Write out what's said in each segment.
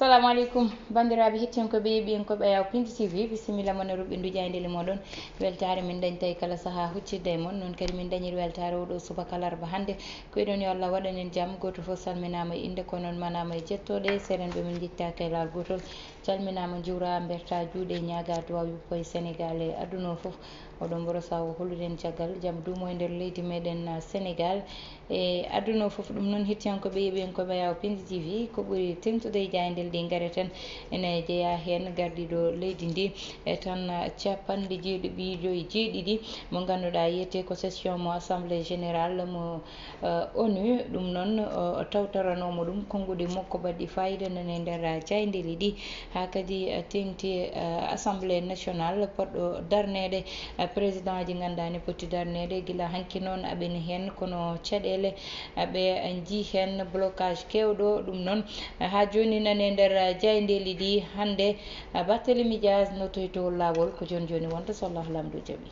assalamu alaikum bandiraɓe hettiyankoɓe yeeɓiyankoɓe ayaw pindi tv bisimilla moon e ruɓɓindu jayndeli moɗon weltare min dañi tawi kala saaha huccidde e moon noon kadi min dañiri weltare oɗo subaka alarba hannde koyɗon yo Allah waɗanen jaam goto foof salminama e inde ko noon manama e jettoɗe serenɓe min jittaka e laal gotol calminama juura berta juuɗe ñaaga duwaw yuppo e sénégal e aduna o foof oɗon mboro sawo holluden caggal jaam duumo e nder leydi meɗen sénégal e aduna o foof ɗum noon hettiyankoɓe yeeɓiyankoɓe ayaw pindi tv ko ɓuuri tengtude e jayndel ɗi gaare tan ene jeeya hen gardiɗo leydi ndi e tan capanɗe jeeɗiɗi jeeɗiɗi mo ganduɗa yiyete ko session mo assemblée générale mo onu ɗum noon o tawtoranomo ɗum konngudi makko baɗɗi fayida nane nder jayndeli ɗi ha kadi tengti assemblée nationale poɗɗo darnede président ji gandani poti darnede guila hanki noon aɓeni hen kono caɗele ɓe jii hen blocage kewɗo ɗum noon ha joni nane nder jayndeli ɗi hande Barthélémy Dias no toytowol lawol ko joni wonta so Allah lamɗo jaaɓi.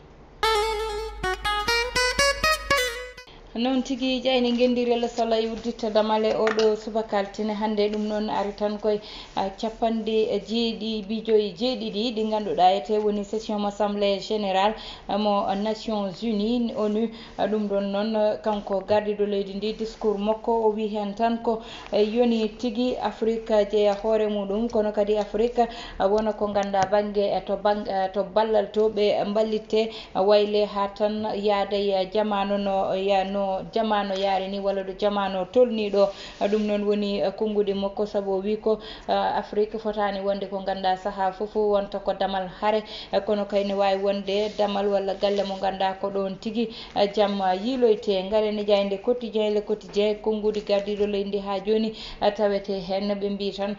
noon tigui ƴayni gendiri Allah so Allah udditta damale oɗo subaka altine hande ɗum noon ari tan koye capanɗe jeeɗiɗi ɗi ganduɗa ete woni session mo assemblée générale mo nations unies onu ɗum ɗon noon kanko gardiɗo leydi ndi discours makko o wi hen tan ko yoni tigui Afrique jeeya hoore muɗum kono kadi Afrique wona ko ganda banggue to ballal to ɓe ballitte wayle ha tan yaada e jamanu no jamanu yaari ni walla ɗo jamanu tolni ɗo ɗum noon woni konngudi makko saabu o wi ko Afrique fotani wonde ko ganda saaha foof wonta ko damal haare kono kayne wawi wonde damal walla galle mo ganda ko ɗon tigui jaam yiiloyte garene jayde quotidien le quotidien konngudi gardiɗo leydi ndi ha joni tawete hen ɓe mbi tan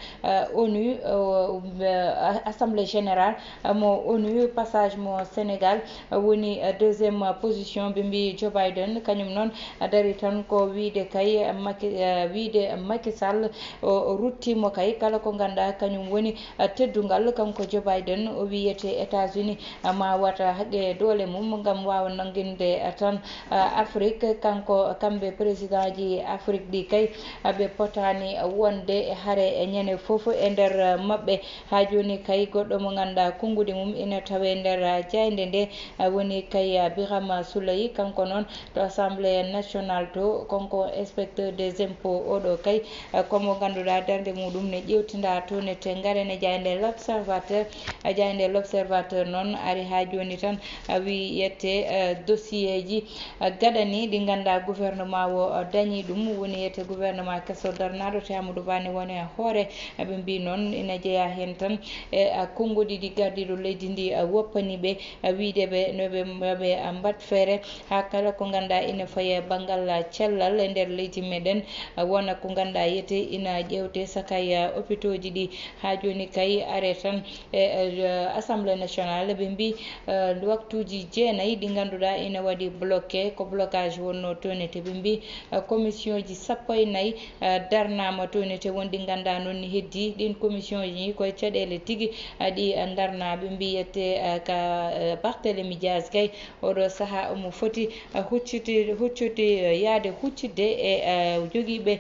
onu assemblée générale mo onu passage mo Sénégal woni deuxiéme position ɓe mbi Joe Biden kañum noon dari tan ko wiide kay wiide Macky Sall o ruttimo kay kala ko ganda kañum woni teddugal kanko Joe Biden o wiyete États-Unis ma wata haqqe doole mum gam wawa nangguinde tan Afrique kamɓe président ji Afrique ɗi kay ɓe potani wonde e haare ñande foof e nder mabɓe ha joni kay goɗɗo mo ganda konngudi mum ina tawe nder jayde nde woni kay Birame Souleye kanko noon to assemblée national to konko inspecteur des impôts oɗo kay komo ganduɗa darde muɗum ne ƴewtinda to ne te garene jayde l'observateur noon ari ha joni tan wi yette dossier ji gaɗani ɗi ganda gouvernement o dañi ɗum woni yette gouvernement kesso darnaɗo to Amadou Ba ne woni hoore ɓe mbi noon ina jeeya hen tan e konngudi ɗi gardiɗo leydi ndi woppani ɓe wiideɓe noɓe mbat feere ha kala ko ganda ina faye banggal cellal e nder leydi meɗen wona ko ganda yete ina ƴewte sakay hôpitaux ji ɗi ha joni kay are tan e assemblée nationale ɓe mbi waktuji jeenayyi ɗi ganduɗa ina waɗi bloqué ko blocage wonno tonete ɓe mbi commission ji 14 darnama tonete wonɗi ganda noon heddi ɗin commission ji koye caɗele tigui ɗi darna ɓe mbi yette ka Barthélémy Dias kay oɗo saaha omo foti yaade huccidde e joguiɓe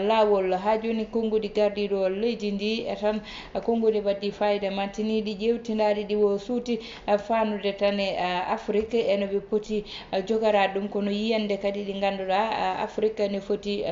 lawol ha joni konngudi gardiɗo leydi ndi tan konngudi baddi fayida mantiniɗi ƴewtindaɗi ɗi o suuti fanude tan e Afrique ene ɓe poti jogorade ɗum kono yiyande kadi ɗi ganduɗa Afrique ne foti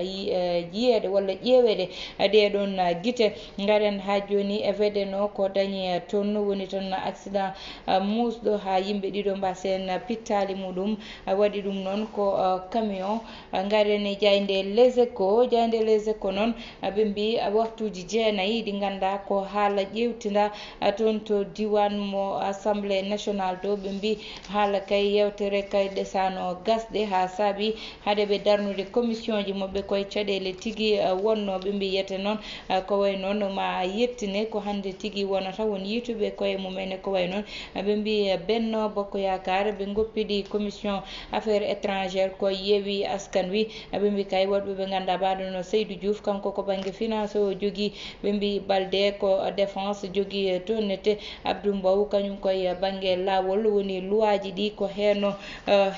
yiyede walla ƴeewede ɗeɗon guite garen ha joni e weɗeno ko dañi toon woni tan accident musɗo ha yimɓe ɗiɗo mbasen pittali muɗum waɗi ɗum noon ko camion garene jayde les échos noon ɓe mbi waktuji jeenayyi ɗi ganda ko haala ƴewtinda toon to diwan mo assemblée nationale to ɓe mbi haala kay yewtere kay ɗesano gasɗe ha saabi haade ɓe darnude commission ji mabɓe koye caɗele tigui wonno ɓe mbi yette noon ko way noon ma yettine ko hande tigui wonata won yituɓe koye mumene ko way noon ɓe mbi Benno Bokk Yakar ɓe goppiɗi commission affaires étrangères koye Yewwi Askan Wi ɓe mbi kay woɗɓe ɓe ganda baɗono Seydou Diouf kanko ko banggue finance o jogui ɓe mbi Balde ko défense jogui tonnete Abdou Mbow kañum koye banggue lawol woni loi ji ɗi ko henno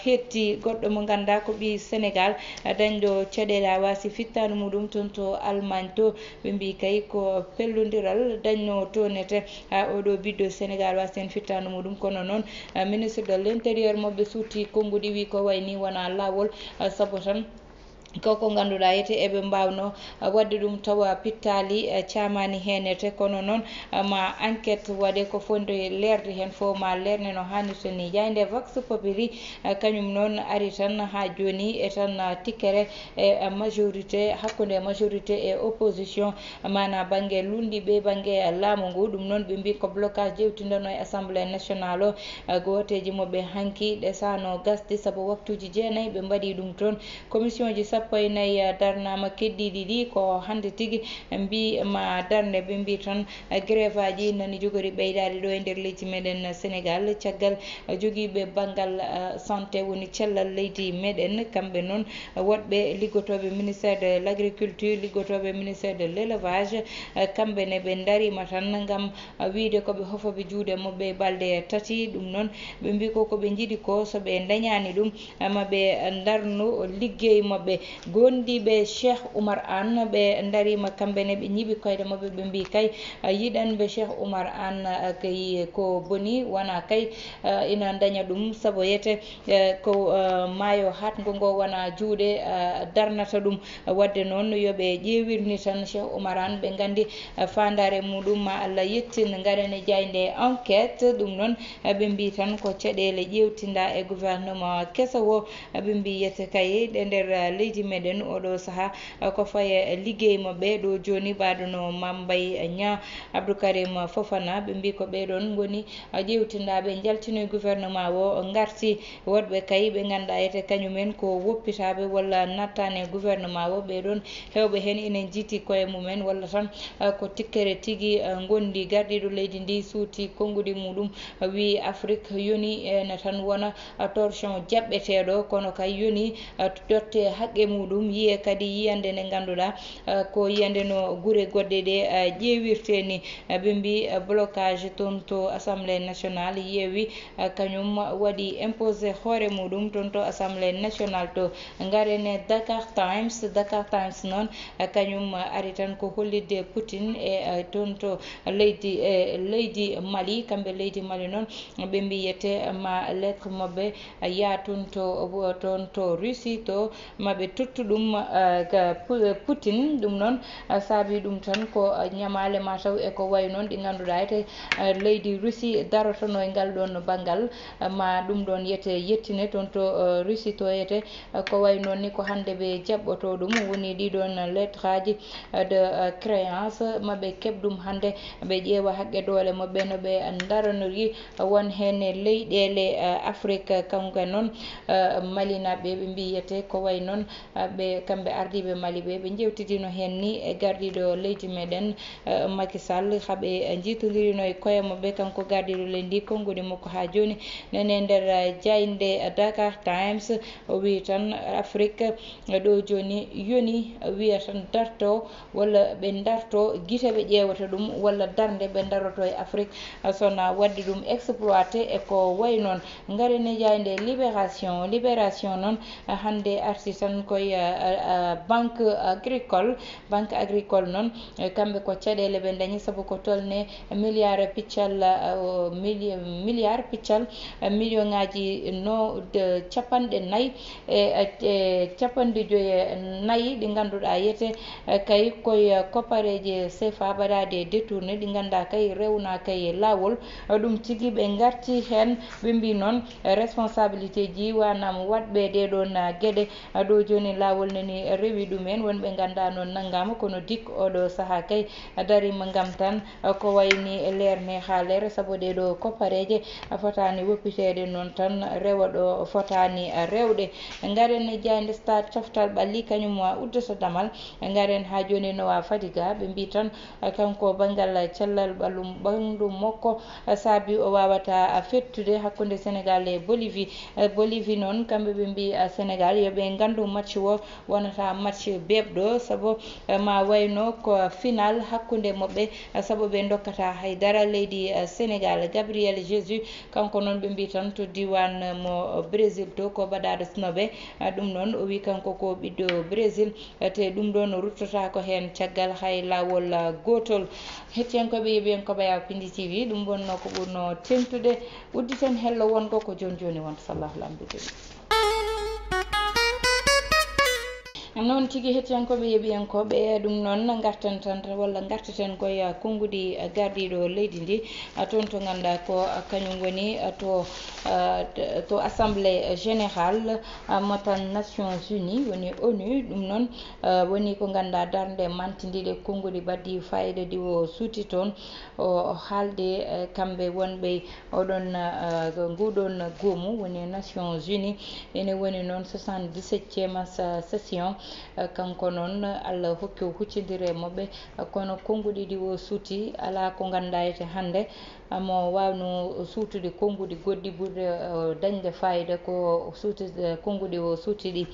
hetti goɗɗo mo ganda ko ɓi Sénégal dañɗo caɗele wasi fittanu muɗum toon to Allemagne to ɓe mbi kay ko pellodiral dañno tonnete ha oɗo ɓiɗɗo Sénégal wasi hen fittanu muɗum kono noon ministre de l'intérieur moɓe suuti konngudi wi ko wayni wona lawol saabu tan koko ganduɗa yete eɓe mbawno wadde ɗum tawa pittali camani henete kono noon ma enquête waɗe ko fonde lerde hen fo ma lerne no hannirta ni Yayde Vox Populi kañum noon ari tan ha joni e tan tikkere e majorité hakkude majorité e opposition mana banggue lundiɓe banggue laamu ngu ɗum noon ɓe mbi ko blocage jewtidano e assemblée nationale o goteji moɓe hanki ɗesano gasde saabu waktuji 9 ɓe mbaɗi ɗum toon commission ji sappo e nayyi darnama keddiɗi ɗi ko hande tigui mbi ma darde ɓe mbi tan grève aji nani jogori ɓeydade ɗo e nder leydi meɗen Sénégal caggal joguiɓe banggal santé woni cellal leydi meɗen kamɓe noon woɗɓe liggotoɓe ministère de l' agriculture liggotoɓe ministère de l' élevage kamɓene ɓe darima tan gam wiide koɓe hofoɓe juuɗe mabɓe balɗe tati ɗum noon ɓe mbi koɓe jiiɗi ko soɓe dañani ɗum maɓe darnu liggey mabɓe gondiɓe Cheikh Oumar Anne ɓe darima kamɓene ɓe ñiiɓi koyɗe mabɓe ɓe mbi kay yiɗanɓe Cheikh Oumar Anne kay ko boni wona kay ina daña ɗum saabu yete ko maayo hatgo ngo wona juuɗe darnata ɗum wadde noon yoɓe ƴewirni tan Cheikh Oumar Anne ɓe gandi fandare muɗum ma Allah yettin garane jayde enquête ɗum noon ɓe mbi tan ko caɗele ƴewtinda e gouvernement kesso o ɓe mbi yete kay ɗe nder leydi meɗen oɗo saaha ko faye liggey mabɓe ɗo joni baɗono Mambay Nia Abdoukarim Fofana ɓe mbi ko ɓeɗon goni ƴewtindaɓe jaltinoy gouvernement o garti woɗɓe kay ɓe ganduɗa yete kañumen ko woppitaɓe walla nattane gouvernement o ɓeɗon hewɓe hen ina jiiti koye mumen walla tan ko tikkere tigui gondi gardiɗo leydi ndi suuti konngudi muɗum wi Afrique yoni ene tan wona torchon jaɓɓeteɗo kono kay yoni totte haqqe muɗum yiye kadi yiyande nde ganduɗa ko yiyande no guure goɗɗe ɗe ƴewirte ni ɓe mbi blocage toon to assemblée nationale yeewi kañum waɗi imposé hoore muɗum toon to assemblée nationale to garene Dakar Times noon kañum ari tan ko hollidde Poutine e toon to leydi Mali kamɓe leydi Mali noon ɓe mbiyete ma lettre mabɓe ya toon to Russie to maɓe tottu ɗum Poutine ɗum noon saabi ɗum tan ko ñamale mataw e ko way noon ɗi ganduɗa ete leydi Russie darotono e ngal ɗon banggal ma ɗum ɗon yete yettine toon to Russie to yete ko way noon ni ko hande ɓe jaɓɓoto ɗum woni ɗiɗon lettre aji de créance maɓe keɓ ɗum hande ɓe ƴeewa haqqe doole mabɓe no ɓe daranori won hen leyɗele Afrique kanko noon Mali naɓe ɓe mbiyete ko way noon ɓe kamɓe ardiɓe Mali ɓe jewtidino hen ni e gardiɗo leydi meɗen Macky Sall haaɓe jiitodirino e koye mabɓe kanko gardiɗo leydi konngudi makko ha joni nene nder jayde Dakar Times o wi tan Afrique ɗo joni yoni wiya tan darto walla ɓe darto guite ɓe ƴewata ɗum walla darde ɓe daroto e Afrique sona wadde ɗum exploité e ko way noon garene jayde libération noon hande arti tan koye banque agricole noon kamɓe ko caɗele ɓe dañi saabu ko tolne milliard piccal million ngaji capanɗe nayyi e capanɗe joyi nayyi ɗi ganduɗa yete kay koye koppareje CFA baɗade détourné ɗi ganduɗa kay rewna kay lawol ɗum tigui ɓe garti hen ɓe mbi noon responsabilité ji wanam waɗɓe ɗeɗon gueɗe ɗo joni woni lawol nani rewi ɗumen wonɓe ganda noon naggama kono dik oɗo saaha kay darima gam tan ko wayni lerne ha leer saabu ɗeɗo koppareje fotani woppitede noon tan rewa ɗo fotani rewɗe. Garen jayde stade coftal ɓalli kañum uddata damal garen ha joni Nowa Fadiga ɓe mbi tan kanko banggal cellal ɓandu makko saabi o wawata fettude hakkude Sénégal e Bolivie noon kamɓe ɓe mbi Sénégal yoɓe gandu match o wonata match bebɗo saabu ma wayno ko final hakkude mabɓe saabu ɓe dokkata haydara leydi Sénégal. Gabriel Jesus kanko noon ɓe mbi tan to diwan mo Brésil to ko baɗaɗo snobe ɗum noon o wi kanko ko ɓiɗɗo Brésil te ɗum ɗon ruttata ko hen caggal hay lawol gotol. Hettiyankoɓe yeɓiyankoɓe ya Pindi TV ɗum wonno ko ɓurno tentude udditen hello wongo ko joni joni wonta sallahu lamdude noon tigui hettiyankoɓe yeeɓiyankoɓe ɗum noon gartan tan walla gartaten koye konngudi gardiɗo leydi ndi toon to ganduɗa ko kañum woni to assemblée générale mo tan Nations Unies woni ONU ɗum noon woni ko ganduɗa darde mantidiɗe konngudi baddi fayida ndi o suuti toon o haalde kamɓe wonɓe oɗon nguɗon goomu woni Nations Unies ene woni noon 77e session kanko noon Allah hokki o huccidire mabɓe kono konngudi ɗi o suuti ala ko ganduɗa ete hande mo wawno suutude konngudi goɗɗi ɓurde dañde fayida ko suutude konngudi o suuti ɗi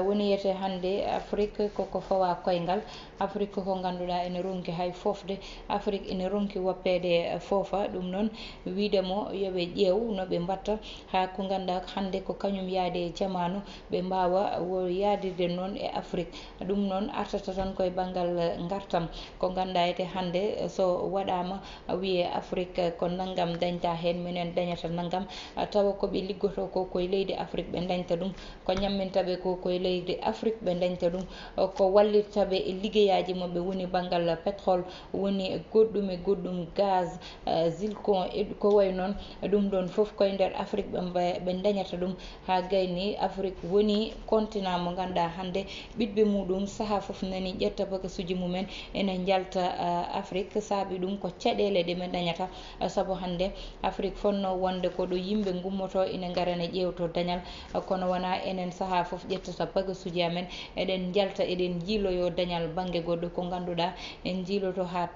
woni yete hande Afrique koko fawa koyngal Afrique ko ganduɗa ene ronki hay fofde Afrique ene ronki woppede foofa ɗum noon widemo yoɓe ƴeew noɓe mbatta ha ko ganduɗa hande ko kañum yaade e jamanu ɓe mbawa yaadide noon e Afrique ɗum noon artata tan koye banggal gartam ko ganduɗa ete hande so waɗama wiye Afrique ko naggam dañta hen minen dañata naggam tawa koɓe liggoto ko koye leydi Afrique ɓe dañta ɗum ko ñammintaɓe ko koye leydi Afrique ɓe dañta ɗum ko wallittaɓe e liggueyaji mabɓe woni banggal pétrole woni goɗɗum gaz zircon e ko way noon ɗum ɗon foof koye nder Afrique ɓe dañata ɗum ha gayni Afrique woni continent mo ganduɗa hande ɓiɓɓe muɗum saaha foof nani ƴetta bagasuji mumen ene jalta Afrique saabi ɗum ko caɗele ɗe min dañata saabu hande Afrique fonno wonde koɗo yimɓe gummoto ina garane ƴewto dañal kono wona enen saaha foof ƴettata bagasuji amen eɗen jalta eɗen jiiloyo dañal banggue goɗɗo ko ganduɗa en jiiloto ha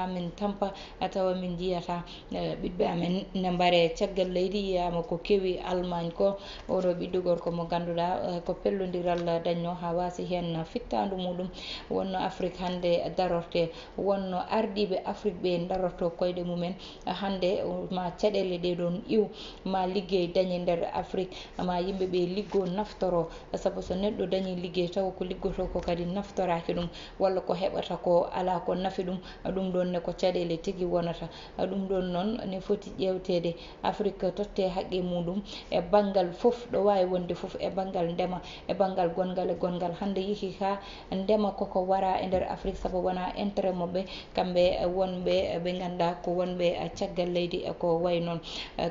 min tampa tawa min jiyata ɓiɓɓe amen ne mbare caggal leydi yiyama ko kewi Allemagne ko oɗo ɓiɗɗo gorko mo ganduɗa ko pellodiral dañno ha wasi hen fittandu muɗum wonno Afrique hande darorte wonno ardiɓe Afrique ɓe darorto koyɗe mumen hande ma caɗele ɗe ɗon iw ma liggey dañe nder Afrique ma yimɓeɓe liggo naftoro saabu so neɗɗo dañi liggey taw ko liggoto ko kadi naftoraki ɗum walla ko heɓata ko ala ko nafi ɗum ɗum ɗon ne ko caɗele tigui wonata ɗum ɗon noon ne foti ƴewtede Afrique totte haqqe muɗum e banggal foof ɗo wawi wonde foof e banggal ndema e banggal gongal e gongal hande yeehi ha ndema koko wara e nder Afrique saabu wona intérêt mabɓe kamɓe wonɓe ɓe ganduɗa ko wonɓe caggal leydi eko way noon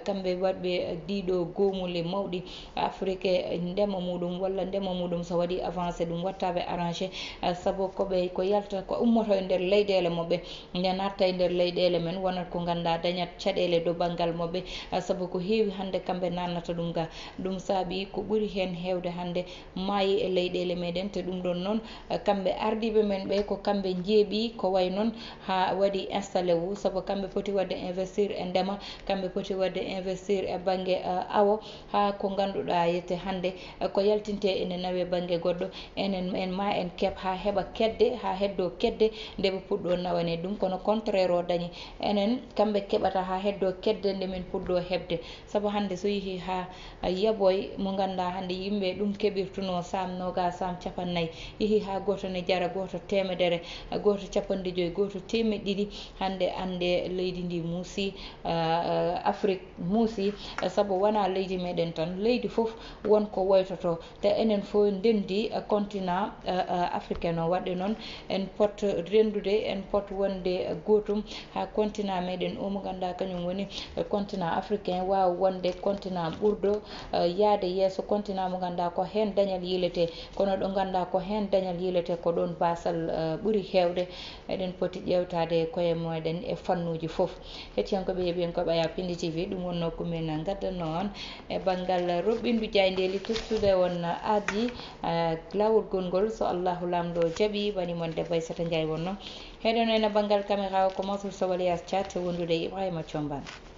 kamɓe waɗɓe ɗiɗo gomuli mawɗi Afrique e ndema muɗum walla ndema muɗum so waɗi avancé ɗum wattaɓe arrangé saabu koɓe ko yalta ko ummoto e nder leyɗele mabɓe nde natta e nder leyɗele men wonat ko ganduɗa dañat caɗele do banggal mabɓe saabu ko heewi hande kamɓe nannata ɗum ga ɗum saabi ko ɓuuri hen hewde hande maayi e leyɗele meɗen te ɗum ɗon noon kamɓe ardiɓe men ɓe ko kamɓe jeeɓi ko way noon ha waɗi installé wu saabu kamɓe poti wadde investir e ndema kamɓe poti wadde investir e banggue awo ha ko ganduɗa yette hande ko yaltinte ene nawe banggue goɗɗo en ma en keeb ha heeɓa kedde ha heddo kedde ndeɓe puɗɗo nawane ɗum kono contraire o dañi enen kamɓe keɓata ha heddo kedde nde min puɗɗo hebde saabu hande so yeehi ha yaboy mo ganduɗa hande yimɓe ɗum keɓirtuno sam noga sam capannayyi yeehi ha goto ne jara goto temedere goto capanɗe joyyi goto temeɗɗe ɗiɗi hande ande leydi ndi muusi Afrique muusi saabu wona leydi meɗen tan leydi foof wonko woytoto te enen fo ndendi continent africain o waɗi noon en pot rendude en pot wonde gotum ha continent meɗen o mo ganduɗa kañum woni continent africain wawa wonde continent ɓurɗo yaade yesso continent mo ganduɗa ko hen dañal yilete kono ɗo ganda ko hen dañal yilete ko ɗon basal ɓuri hewde eɗen poti ƴewtade koye moɗen e fannuji foof hettiyankoɓe heeɓi ko ɓaya Pindi TV ɗum wonno ko min gaddanno on e banggal roɓɓindu jaydeli tuttude on aadi lawol gongol so Allahu lamɗo jaaɓi banimon debbo Aissata Ndiaye wonno heɗen ene banggal caméra o ko Mansour Sow alias Thiat wondude Ibrahima Thiombane